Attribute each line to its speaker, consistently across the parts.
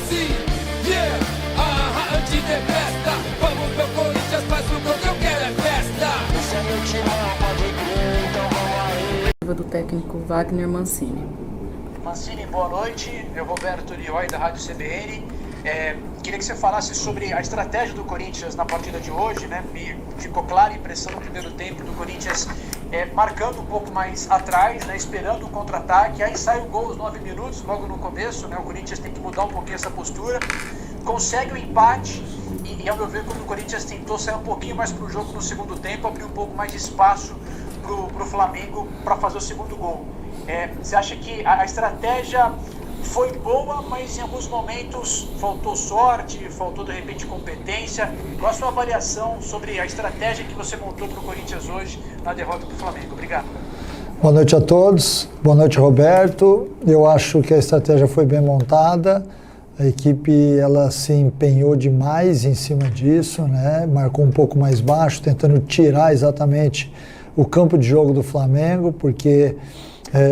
Speaker 1: assim, yeah, antes de festa. Vamos pro Corinthians, faz o gol que eu quero é festa. Esse é meu time, pode crer, então vamos aí.
Speaker 2: Do técnico Wagner Mancini.
Speaker 3: Mancini, boa noite. Eu, Roberto Lioi, da Rádio CBN. Queria que você falasse sobre a estratégia do Corinthians na partida de hoje, né? Me ficou clara a impressão no primeiro tempo do Corinthians marcando um pouco mais atrás, né? Esperando o contra-ataque. Aí sai o gol aos 9 minutos, logo no começo, né? O Corinthians tem que mudar um pouquinho essa postura. Consegue o empate e ao meu ver, quando o Corinthians tentou sair um pouquinho mais para o jogo no segundo tempo, abrir um pouco mais de espaço para o Flamengo para fazer o segundo gol. Você acha que a estratégia foi boa, mas em alguns momentos faltou sorte, faltou de repente competência? Qual a sua avaliação sobre a estratégia que você montou para o Corinthians hoje na derrota para o Flamengo? Obrigado.
Speaker 4: Boa noite a todos, boa noite Roberto. Eu acho que a estratégia foi bem montada, a equipe ela se empenhou demais em cima disso, né? Marcou um pouco mais baixo, tentando tirar exatamente o campo de jogo do Flamengo, porque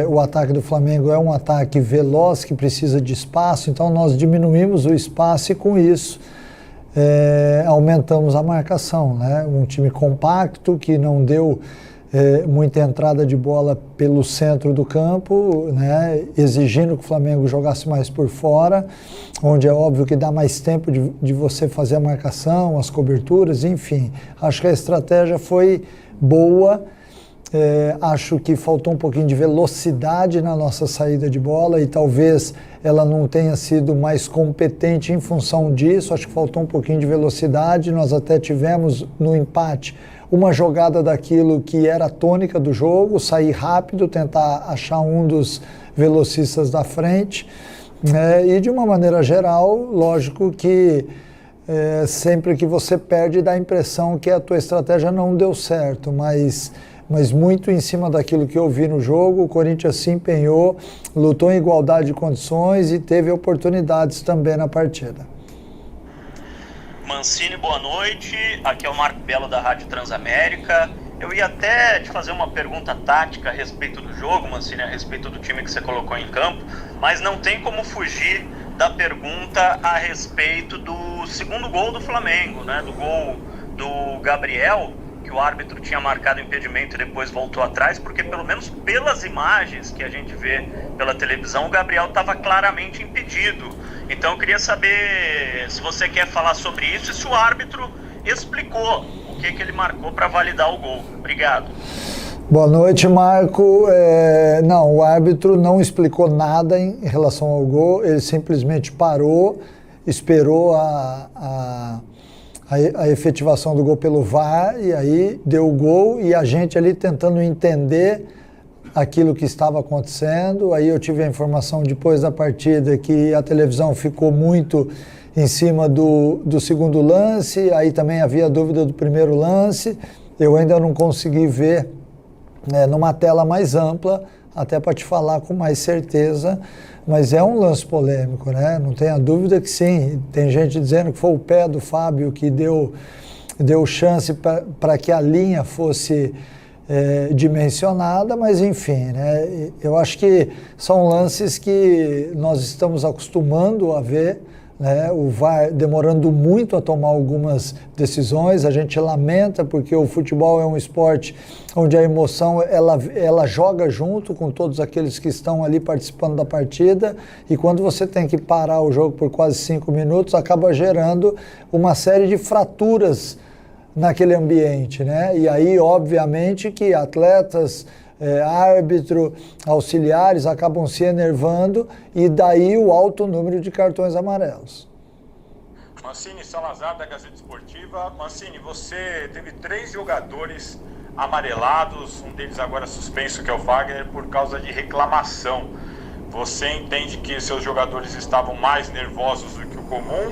Speaker 4: o ataque do Flamengo é um ataque veloz que precisa de espaço, então nós diminuímos o espaço e com isso aumentamos a marcação, né? Um time compacto que não deu muita entrada de bola pelo centro do campo, né? Exigindo que o Flamengo jogasse mais por fora, onde é óbvio que dá mais tempo de você fazer a marcação, as coberturas, enfim. Acho que a estratégia foi boa. Acho que faltou um pouquinho de velocidade na nossa saída de bola e talvez ela não tenha sido mais competente em função disso. Acho que faltou um pouquinho de velocidade. Nós até tivemos no empate uma jogada daquilo que era a tônica do jogo, sair rápido, tentar achar um dos velocistas da frente, e de uma maneira geral, lógico que sempre que você perde dá a impressão que a tua estratégia não deu certo, mas muito em cima daquilo que eu vi no jogo, o Corinthians se empenhou, lutou em igualdade de condições e teve oportunidades também na partida.
Speaker 5: Mancini, boa noite. Aqui é o Marco Belo da Rádio Transamérica. Eu ia até te fazer uma pergunta tática a respeito do jogo, Mancini, a respeito do time que você colocou em campo, mas não tem como fugir da pergunta a respeito do segundo gol do Flamengo, né? Do gol do Gabriel, que o árbitro tinha marcado impedimento e depois voltou atrás, porque pelo menos pelas imagens que a gente vê pela televisão, o Gabriel estava claramente impedido. Então eu queria saber se você quer falar sobre isso e se o árbitro explicou o que ele marcou para validar o gol. Obrigado.
Speaker 4: Boa noite, Marco. Não, o árbitro não explicou nada em relação ao gol, ele simplesmente parou, esperou a efetivação do gol pelo VAR e aí deu o gol e a gente ali tentando entender aquilo que estava acontecendo. Aí eu tive a informação depois da partida que a televisão ficou muito em cima do segundo lance, aí também havia dúvida do primeiro lance. Eu ainda não consegui ver numa tela mais ampla, até para te falar com mais certeza, mas é um lance polêmico, né? Não tenha dúvida que sim. Tem gente dizendo que foi o pé do Fábio que deu chance para que a linha fosse dimensionada, mas enfim, né? Eu acho que são lances que nós estamos acostumando a ver, né? O VAR demorando muito a tomar algumas decisões. A gente lamenta porque o futebol é um esporte onde a emoção ela joga junto com todos aqueles que estão ali participando da partida, e quando você tem que parar o jogo por quase 5 minutos, acaba gerando uma série de fraturas naquele ambiente, né? E aí, obviamente, que atletas, árbitro, auxiliares acabam se enervando e daí o alto número de cartões amarelos.
Speaker 6: Mancini, Salazar da Gazeta Esportiva. Mancini, você teve 3 jogadores amarelados, um deles agora suspenso, que é o Wagner, por causa de reclamação. Você entende que seus jogadores estavam mais nervosos do que o comum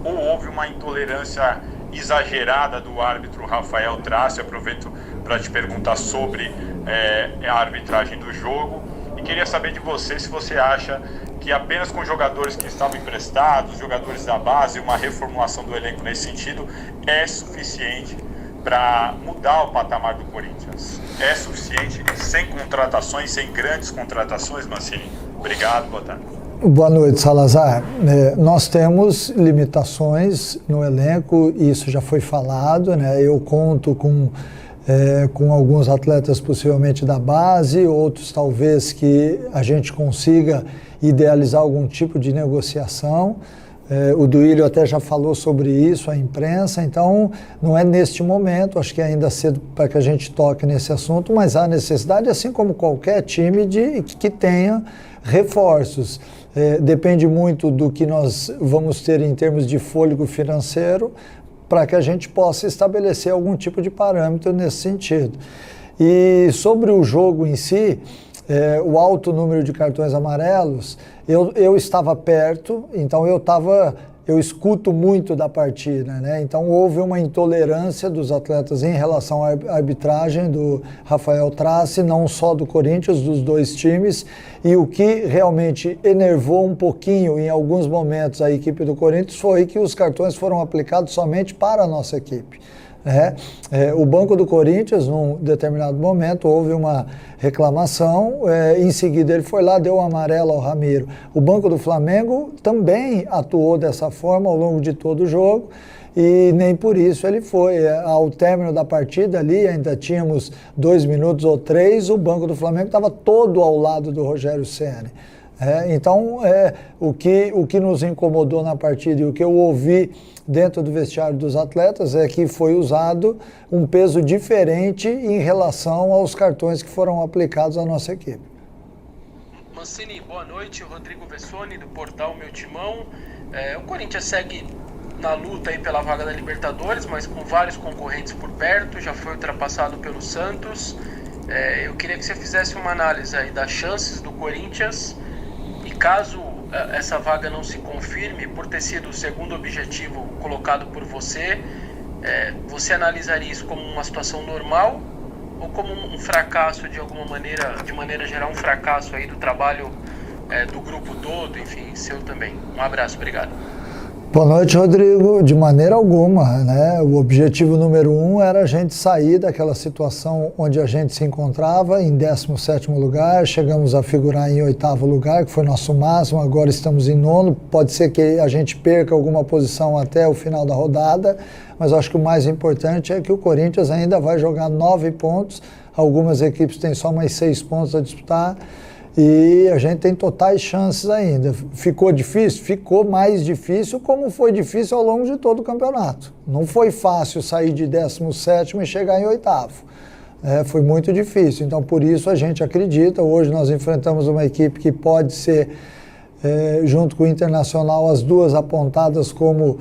Speaker 6: ou houve uma intolerância exagerada do árbitro Rafael Trace? Aproveito para te perguntar sobre a arbitragem do jogo e queria saber de você se você acha que apenas com jogadores que estavam emprestados, jogadores da base, uma reformulação do elenco nesse sentido é suficiente para mudar o patamar do Corinthians. É suficiente sem contratações, sem grandes contratações, Mancini? Obrigado, boa tarde.
Speaker 4: Boa noite, Salazar. Nós temos limitações no elenco, isso já foi falado, né? Eu conto com alguns atletas possivelmente da base, outros talvez que a gente consiga idealizar algum tipo de negociação. O Duílio até já falou sobre isso, a imprensa, então não é neste momento, acho que é ainda cedo para que a gente toque nesse assunto, mas há necessidade, assim como qualquer time, de que tenha reforços. Depende muito do que nós vamos ter em termos de fôlego financeiro para que a gente possa estabelecer algum tipo de parâmetro nesse sentido. E sobre o jogo em si, o alto número de cartões amarelos, eu estava perto, então eu escuto muito da partida, né? Então houve uma intolerância dos atletas em relação à arbitragem do Rafael Trace, não só do Corinthians, dos dois times, e o que realmente enervou um pouquinho em alguns momentos a equipe do Corinthians foi que os cartões foram aplicados somente para a nossa equipe. O Banco do Corinthians, num determinado momento, houve uma reclamação, em seguida ele foi lá, deu um amarelo ao Ramiro. O Banco do Flamengo também atuou dessa forma ao longo de todo o jogo e nem por isso ele foi. Ao término da partida ali, ainda tínhamos 2 minutos ou 3, o Banco do Flamengo estava todo ao lado do Rogério Ceni. Então, o que nos incomodou na partida e o que eu ouvi dentro do vestiário dos atletas é que foi usado um peso diferente em relação aos cartões que foram aplicados à nossa equipe.
Speaker 3: Mancini, boa noite. Rodrigo Vessoni, do portal Meu Timão. O Corinthians segue na luta aí pela vaga da Libertadores, mas com vários concorrentes por perto, já foi ultrapassado pelo Santos. Eu queria que você fizesse uma análise aí das chances do Corinthians e caso essa vaga não se confirme, por ter sido o segundo objetivo colocado por você, você analisaria isso como uma situação normal ou como um fracasso de alguma maneira, de maneira geral, um fracasso aí do trabalho do grupo todo, enfim, seu também? Um abraço, obrigado.
Speaker 4: Boa noite, Rodrigo. De maneira alguma, né? O objetivo número 1 era a gente sair daquela situação onde a gente se encontrava em 17º lugar, chegamos a figurar em 8º lugar, que foi nosso máximo, agora estamos em 9º, pode ser que a gente perca alguma posição até o final da rodada, mas acho que o mais importante é que o Corinthians ainda vai jogar 9 pontos, algumas equipes têm só mais 6 pontos a disputar, e a gente tem totais chances ainda. Ficou difícil? Ficou mais difícil, como foi difícil ao longo de todo o campeonato. Não foi fácil sair de 17º e chegar em 8º. Foi muito difícil. Então, por isso, a gente acredita. Hoje nós enfrentamos uma equipe que pode ser, junto com o Internacional, as duas apontadas como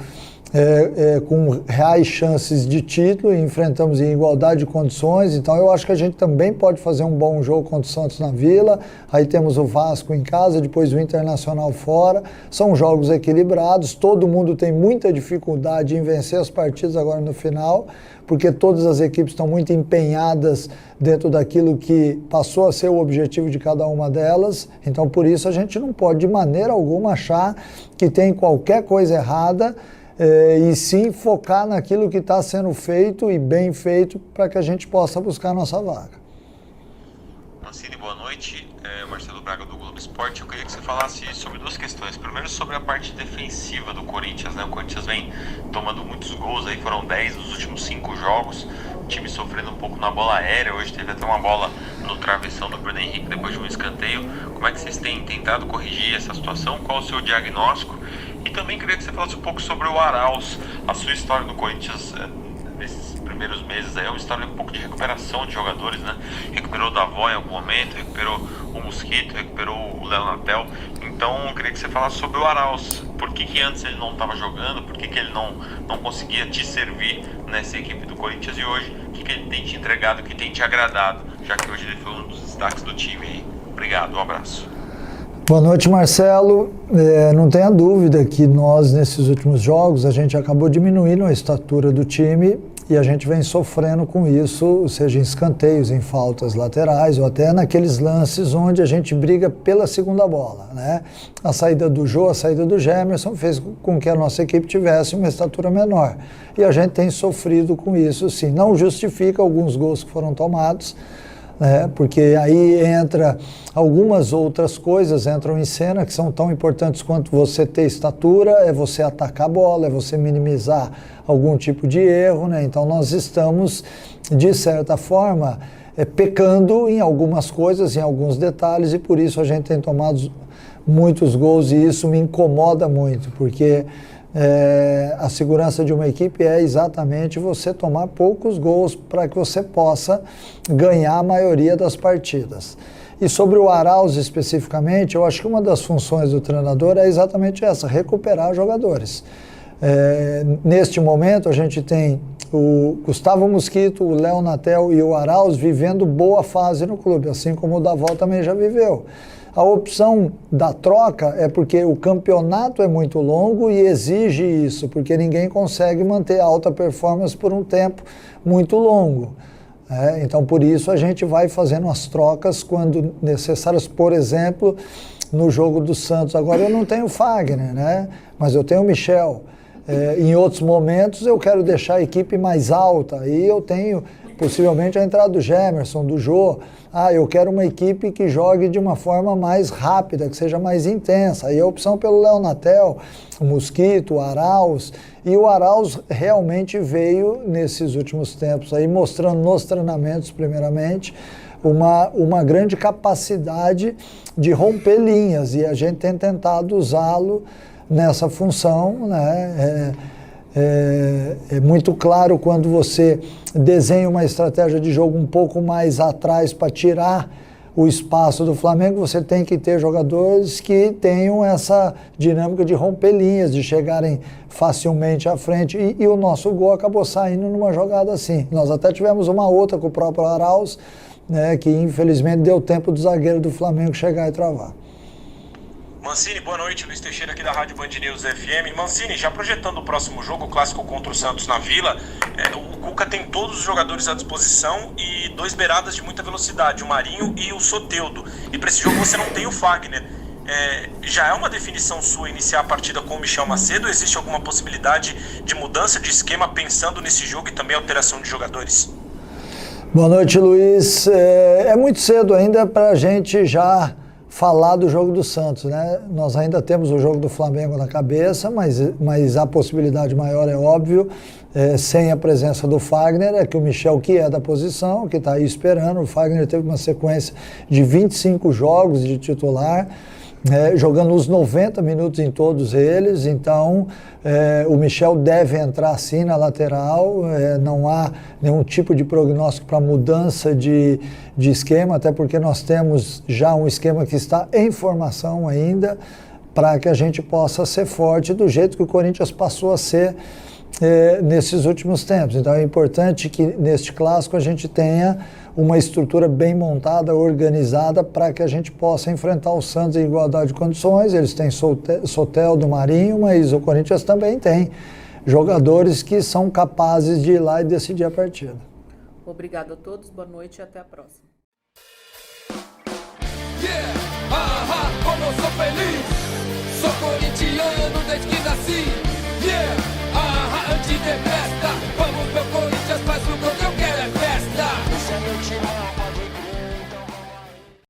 Speaker 4: com reais chances de título, e enfrentamos em igualdade de condições, então eu acho que a gente também pode fazer um bom jogo contra o Santos na Vila, aí temos o Vasco em casa, depois o Internacional fora, são jogos equilibrados, todo mundo tem muita dificuldade em vencer as partidas agora no final, porque todas as equipes estão muito empenhadas dentro daquilo que passou a ser o objetivo de cada uma delas, então por isso a gente não pode de maneira alguma achar que tem qualquer coisa errada, e sim focar naquilo que está sendo feito e bem feito para que a gente possa buscar a nossa vaga.
Speaker 7: Mancini, boa noite. Marcelo Braga do Globo Esporte. Eu queria que você falasse sobre duas questões. Primeiro, sobre a parte defensiva do Corinthians, né? O Corinthians vem tomando muitos gols, aí foram 10 nos últimos 5 jogos. O time sofrendo um pouco na bola aérea. Hoje teve até uma bola no travessão do Bruno Henrique depois de um escanteio. Como é que vocês têm tentado corrigir essa situação? Qual o seu diagnóstico? E também queria que você falasse um pouco sobre o Arauz, a sua história no Corinthians nesses primeiros meses aí, é uma história um pouco de recuperação de jogadores, né? Recuperou o Davó em algum momento, recuperou o Mosquito, recuperou o Léo Natel. Então eu queria que você falasse sobre o Arauz, por que antes ele não estava jogando, por que ele não conseguia te servir nessa equipe do Corinthians e hoje, o que ele tem te entregado, o que tem te agradado, já que hoje ele foi um dos destaques do time aí. Obrigado, um abraço.
Speaker 4: Boa noite, Marcelo. Não tenha dúvida que nós, nesses últimos jogos, a gente acabou diminuindo a estatura do time e a gente vem sofrendo com isso, seja em escanteios, em faltas laterais ou até naqueles lances onde a gente briga pela segunda bola, né? A saída do Jô, a saída do Gemerson fez com que a nossa equipe tivesse uma estatura menor. E a gente tem sofrido com isso, sim. Não justifica alguns gols que foram tomados, porque aí entra algumas outras coisas entram em cena que são tão importantes quanto você ter estatura, é você atacar a bola, é você minimizar algum tipo de erro, né? Então nós estamos, de certa forma, pecando em algumas coisas, em alguns detalhes, e por isso a gente tem tomado muitos gols, e isso me incomoda muito, porque a segurança de uma equipe é exatamente você tomar poucos gols para que você possa ganhar a maioria das partidas. E sobre o Arauz especificamente, eu acho que uma das funções do treinador é exatamente essa, recuperar jogadores. Neste momento a gente tem o Gustavo Mosquito, o Léo Natel e o Arauz vivendo boa fase no clube, assim como o Davó também já viveu. A opção da troca é porque o campeonato é muito longo e exige isso, porque ninguém consegue manter alta performance por um tempo muito longo. Então, por isso, a gente vai fazendo as trocas quando necessárias. Por exemplo, no jogo do Santos, agora eu não tenho o Fagner, né? Mas eu tenho o Michel. Em outros momentos, eu quero deixar a equipe mais alta e eu tenho possivelmente a entrada do Gemerson, do Jô. Eu quero uma equipe que jogue de uma forma mais rápida, que seja mais intensa. Aí a opção pelo Léo Natel, o Mosquito, o Arauz. E o Arauz realmente veio nesses últimos tempos aí, mostrando nos treinamentos, primeiramente, uma grande capacidade de romper linhas. E a gente tem tentado usá-lo nessa função, né? É muito claro quando você desenha uma estratégia de jogo um pouco mais atrás para tirar o espaço do Flamengo, você tem que ter jogadores que tenham essa dinâmica de romper linhas, de chegarem facilmente à frente. E o nosso gol acabou saindo numa jogada assim. Nós até tivemos uma outra com o próprio Arauz, né, que infelizmente deu tempo do zagueiro do Flamengo chegar e travar.
Speaker 8: Mancini, boa noite, Luiz Teixeira aqui da Rádio Band News FM. Mancini, já projetando o próximo jogo, o clássico contra o Santos na Vila, o Cuca tem todos os jogadores à disposição e 2 beiradas de muita velocidade, o Marinho e o Soteldo. E para esse jogo você não tem o Fagner. Já é uma definição sua iniciar a partida com o Michel Macedo? Existe alguma possibilidade de mudança de esquema pensando nesse jogo e também alteração de jogadores?
Speaker 4: Boa noite, Luiz. É muito cedo ainda para a gente já falar do jogo do Santos, né? Nós ainda temos o jogo do Flamengo na cabeça, mas a possibilidade maior é óbvio, sem a presença do Fagner, é que o Michel, que é da posição, que está aí esperando, o Fagner teve uma sequência de 25 jogos de titular, jogando os 90 minutos em todos eles, então o Michel deve entrar sim na lateral, não há nenhum tipo de prognóstico para mudança de esquema, até porque nós temos já um esquema que está em formação ainda, para que a gente possa ser forte do jeito que o Corinthians passou a ser nesses últimos tempos. Então é importante que neste clássico a gente tenha uma estrutura bem montada, organizada, para que a gente possa enfrentar o Santos em igualdade de condições. Eles têm Soteldo, Marinho, mas o Corinthians também tem jogadores que são capazes de ir lá e decidir a partida.
Speaker 2: Obrigado a todos, boa noite e até a próxima.
Speaker 1: Como eu sou feliz.